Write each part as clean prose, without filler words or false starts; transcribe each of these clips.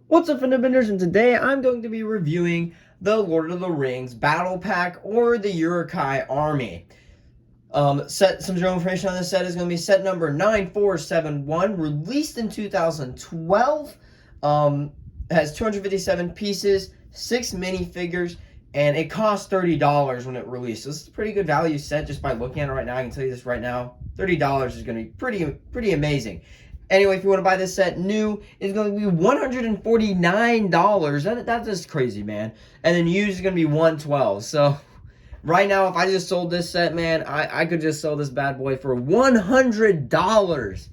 What's up, Fendabenders, and today I'm going to be reviewing the Lord of the Rings Battle Pack or the Uruk-Hai Army. Some general information on this set is going to be set number 9471, released in 2012. Has 257 pieces, 6 minifigures, and it cost $30 when it released. So this is a pretty good value set just by looking at it right now. I can tell you this right now. $30 is going to be pretty amazing. Anyway, if you want to buy this set new, it's going to be $149. That's just crazy, man. And then used is going to be $112. So right now, if I just sold this set, man, I could just sell this bad boy for $100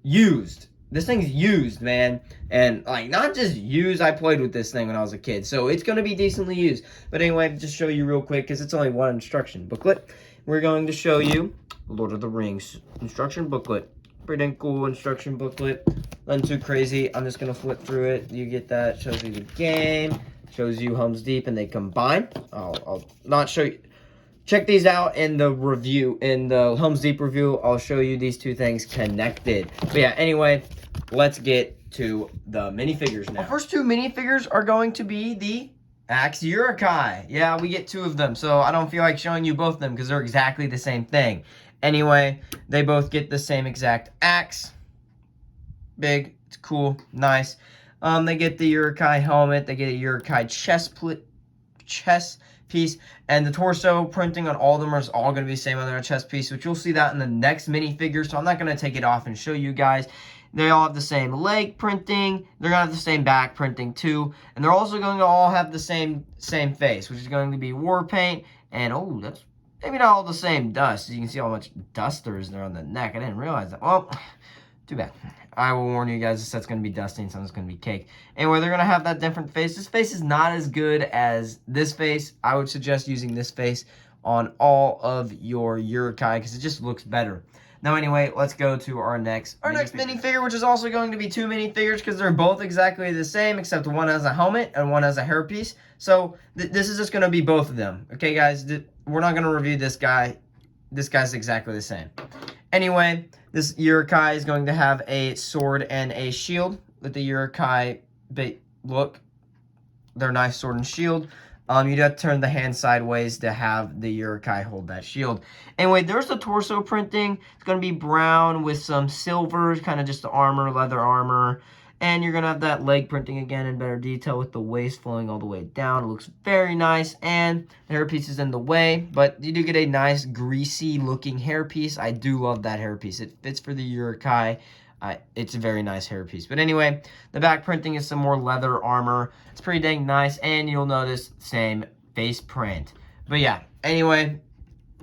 used. This thing's used, man. And, like, not just used. I played with this thing when I was a kid. So it's going to be decently used. But anyway, just show you real quick, because it's only one instruction booklet. We're going to show you Lord of the Rings instruction booklet. Pretty cool instruction booklet. Nothing too crazy. I'm just going to flip through it. You get that. Shows you the game. Shows you Helm's Deep, and they combine. I'll not show you. Check these out in the review. In the Helm's Deep review, I'll show you these two things connected. But yeah, anyway, let's get to the minifigures now. Our first two minifigures are going to be the Axe Uruk-Hai. Yeah, we get two of them, so I don't feel like showing you both of them because they're exactly the same thing. Anyway, they both get the same exact axe. Big, it's cool, nice. They get the Uruk-Hai helmet. They get a Uruk-Hai chest piece. And the torso printing on all of them is all going to be the same on their chest piece, which you'll see that in the next minifigure. So I'm not going to take it off and show you guys. They all have the same leg printing. They're going to have the same back printing too. And they're also going to all have the same face, which is going to be war paint. And, oh, that's maybe not all the same dust. You can see how much dust there is there on the neck. I didn't realize that. Well, too bad. I will warn you guys, this set's going to be dusty and some's going to be cake. Anyway, they're going to have that different face. This face is not as good as this face. I would suggest using this face on all of your Uruk-Hai because it just looks better. Now, anyway, let's go to our next minifigure, which is also going to be two minifigures because they're both exactly the same, except one has a helmet and one has a hairpiece. So this is just going to be both of them. Okay, guys? We're not going to review this guy. This guy's exactly the same. Anyway, this Uruk-Hai is going to have a sword and a shield. With the Uruk-Hai look, they're nice sword and shield. You do have to turn the hand sideways to have the Uruk-Hai hold that shield. Anyway, there's the torso printing. It's going to be brown with some silver, kind of just the armor, leather armor. And you're going to have that leg printing again in better detail with the waist flowing all the way down. It looks very nice. And the hairpiece is in the way, but you do get a nice greasy looking hairpiece. I do love that hairpiece. It fits for the Uruk-Hai. It's a very nice hairpiece. But anyway, the back printing is some more leather armor. It's pretty dang nice. And you'll notice same face print. But yeah, anyway,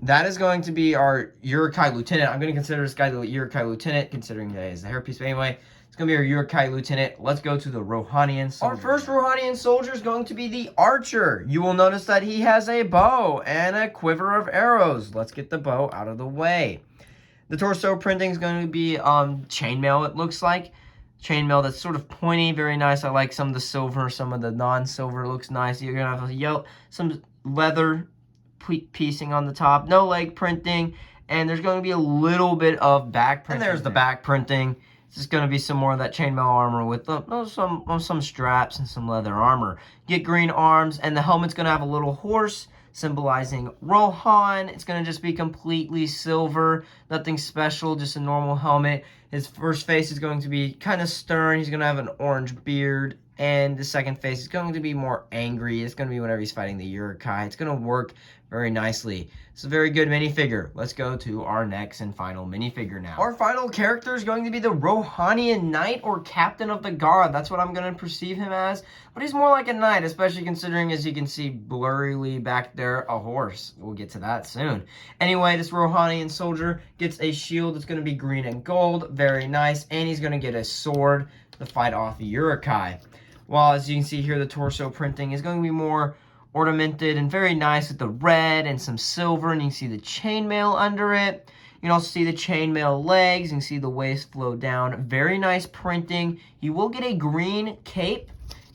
that is going to be our Uruk-Hai Lieutenant. I'm going to consider this guy the Uruk-Hai Lieutenant, considering that he's the hairpiece. But anyway, it's going to be our Uruk-Hai Lieutenant. Let's go to the Rohanian soldier. Our first Rohanian soldier is going to be the Archer. You will notice that he has a bow and a quiver of arrows. Let's get the bow out of the way. The torso printing is going to be chainmail, it looks like. Chainmail that's sort of pointy, very nice. I like some of the silver, some of the non-silver looks nice. You're going to have some leather piecing on the top. No leg printing. And there's going to be a little bit of back printing. And there's the back printing. It's just going to be some more of that chainmail armor with some straps and some leather armor. Get green arms, and the helmet's going to have a little horse symbolizing Rohan. It's going to just be completely silver, nothing special, just a normal helmet. His first face is going to be kind of stern. He's going to have an orange beard, and the second face is going to be more angry. It's going to be whenever he's fighting the Uruk-Hai. It's going to work very nicely. It's a very good minifigure. Let's go to our next and final minifigure now. Our final character is going to be the Ronin Knight, or Captain of the Guard. That's what I'm going to perceive him as. But he's more like a knight, especially considering, as you can see blurrily back there, a horse. We'll get to that soon. Anyway, this Rohanian soldier gets a shield. It's going to be green and gold. Very nice. And he's going to get a sword to fight off the Uruk-Hai. While, as you can see here, the torso printing is going to be more ornamented and very nice with the red and some silver, and you can see the chainmail under it. You can also see the chainmail legs. You can see the waist flow down. Very nice printing. You will get a green cape,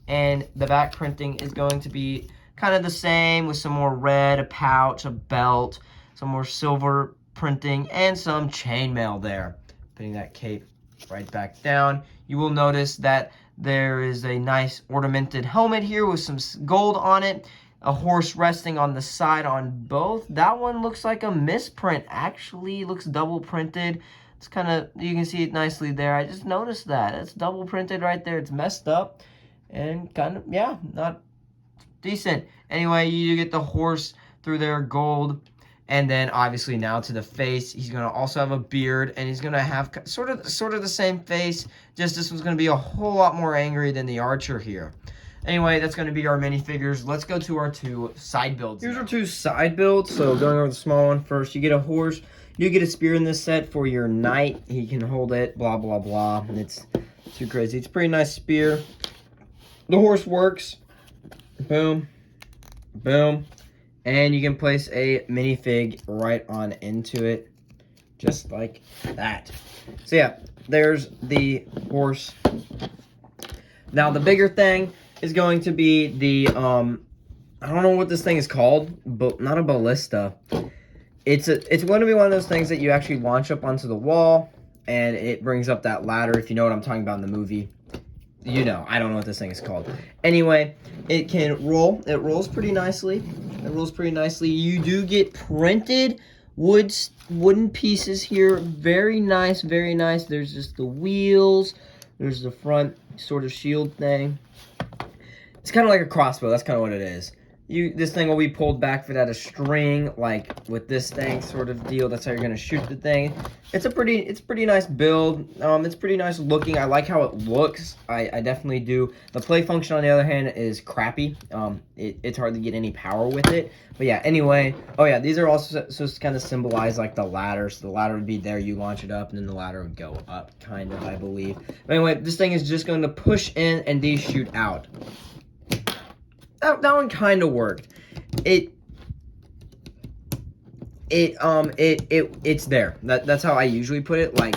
and the back printing is going to be kind of the same with some more red, a pouch, a belt, some more silver printing, and some chainmail there. Putting that cape right back down. You will notice that There is a nice ornamented helmet here with some gold on it. A horse resting on the side on both. That one looks like a misprint. Actually, looks double printed. It's kind of, you can see it nicely there. I just noticed that. It's double printed right there. It's messed up. And kind of, yeah, not decent. Anyway, you get the horse through there, gold. And then obviously now to the face, he's going to also have a beard, and he's going to have sort of the same face, just this one's going to be a whole lot more angry than the archer here. Anyway, that's going to be our minifigures. Let's go to our 2 side builds. Here's our 2 side builds. So going over the small one first, you get a horse. You get a spear in this set for your knight. He can hold it, blah, blah, blah. It's too crazy. It's a pretty nice spear. The horse works. Boom. Boom. And you can place a minifig right on into it, just like that. So yeah, there's the horse. Now the bigger thing is going to be the, I don't know what this thing is called, but not a ballista. It's going to be one of those things that you actually launch up onto the wall, and it brings up that ladder, if you know what I'm talking about in the movie. You know, I don't know what this thing is called. Anyway, it can roll. It rolls pretty nicely. It rolls pretty nicely. You do get printed wooden pieces here. Very nice, very nice. There's just the wheels. There's the front sort of shield thing. It's kind of like a crossbow. That's kind of what it is. This thing will be pulled back for that a string, like with this thing sort of deal. That's how you're gonna shoot the thing. It's pretty nice build. It's pretty nice looking. I like how it looks. I definitely do. The play function on the other hand is crappy. It's hard to get any power with it. But yeah, anyway. Oh yeah, these are also supposed to kind of symbolize like the ladder. So the ladder would be there, you launch it up, and then the ladder would go up, kind of, I believe. But anyway, this thing is just going to push in and these shoot out. That one kind of worked. It's there. That's how I usually put it. Like,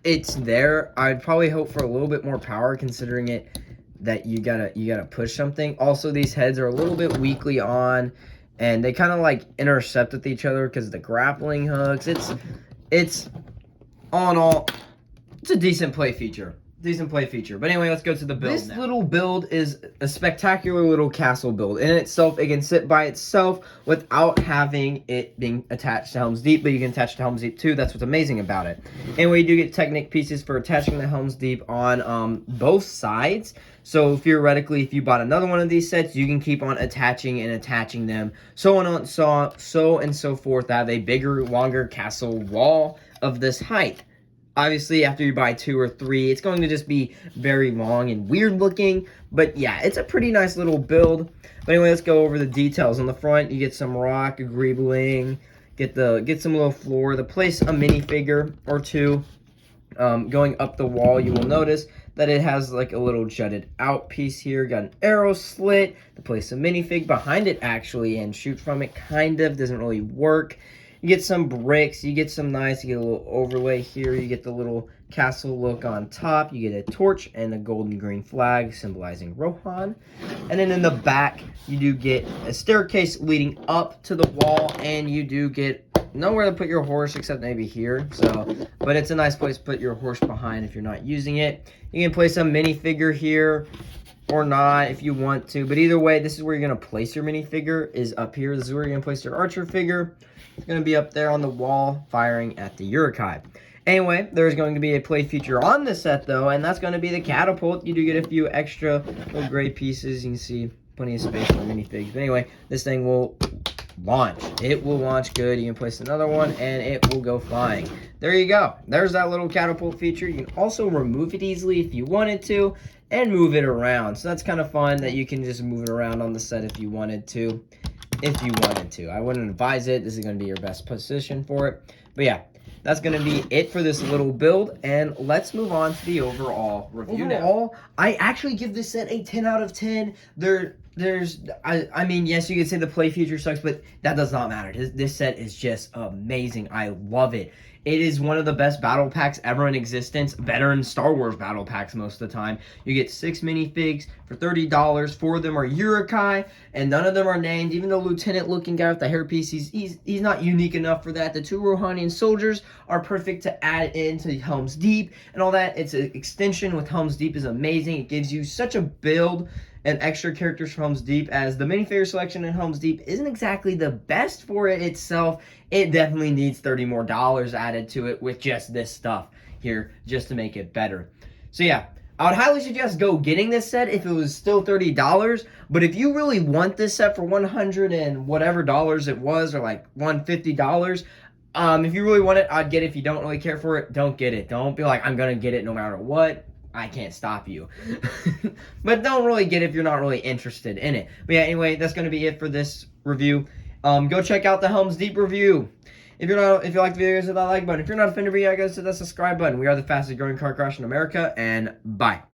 it's there. I'd probably hope for a little bit more power, considering it that you gotta push something. Also, these heads are a little bit weakly on, and they kind of like intercept with each other because of the grappling hooks. It's all in all, it's a decent play feature. But anyway, let's go to the build. This little build is a spectacular little castle build. In itself, it can sit by itself without having it being attached to Helm's Deep, but you can attach to Helm's Deep too. That's what's amazing about it. Anyway, you do get Technic pieces for attaching the Helm's Deep on both sides. So theoretically, if you bought another one of these sets, you can keep on attaching them, so on and so forth, to have a bigger, longer castle wall of this height. Obviously, after you buy 2 or 3, it's going to just be very long and weird looking. But yeah, it's a pretty nice little build. But anyway, let's go over the details. On the front, you get some rock, a greebling, get some little floor. To place a minifigure or 2 going up the wall, you will notice that it has like a little jutted out piece here. Got an arrow slit to place a minifig behind it actually and shoot from it. Kind of doesn't really work. You get some bricks, you get some nice, you get a little overlay here, you get the little castle look on top, you get a torch and a golden green flag symbolizing Rohan. And then in the back, you do get a staircase leading up to the wall, and you do get nowhere to put your horse except maybe here. But it's a nice place to put your horse behind if you're not using it. You can place a minifigure here or not if you want to, but either way, this is where you're going to place your minifigure, is up here. This is where you're going to place your archer figure. It's going to be up there on the wall firing at the Uruk-Hai. Anyway, there's going to be a play feature on this set though, and that's going to be the catapult. You do get a few extra little gray pieces. You can see plenty of space for minifigs. But anyway, this thing will launch. It will launch good. You can place another one and it will go flying. There you go. There's that little catapult feature. You can also remove it easily if you wanted to and move it around. So that's kind of fun that you can just move it around on the set if you wanted to. I wouldn't advise it. This is going to be your best position for it. But yeah, that's going to be it for this little build. And let's move on to the overall review now. I actually give this set a 10 out of 10. I mean, yes, you could say the play feature sucks, but that does not matter. This set is just amazing. I love it. It is one of the best battle packs ever in existence, better than Star Wars battle packs most of the time. You get 6 minifigs for $30. 4 of them are Uruk-Hai, and none of them are named. Even the lieutenant-looking guy with the hairpiece, he's not unique enough for that. The 2 Rohanian soldiers are perfect to add into Helm's Deep and all that. It's an extension with Helm's Deep is amazing. It gives you such a build and extra characters from Helm's Deep, as the minifigure selection in Helm's Deep isn't exactly the best for it itself. It definitely needs $30 more added to it with just this stuff here just to make it better. So yeah, I would highly suggest go getting this set if it was still $30, but if you really want this set for 100 and whatever dollars it was, or like $150, if you really want it, I'd get it. If you don't really care for it, don't get it. Don't be like, I'm gonna get it no matter what. I can't stop you. But don't really get it if you're not really interested in it. But yeah, anyway, that's going to be it for this review. Go check out the Helm's Deep review. If you like the videos, hit that like button. If you're not a fan of video, guys, hit that subscribe button. We are the fastest growing car crash in America, and bye.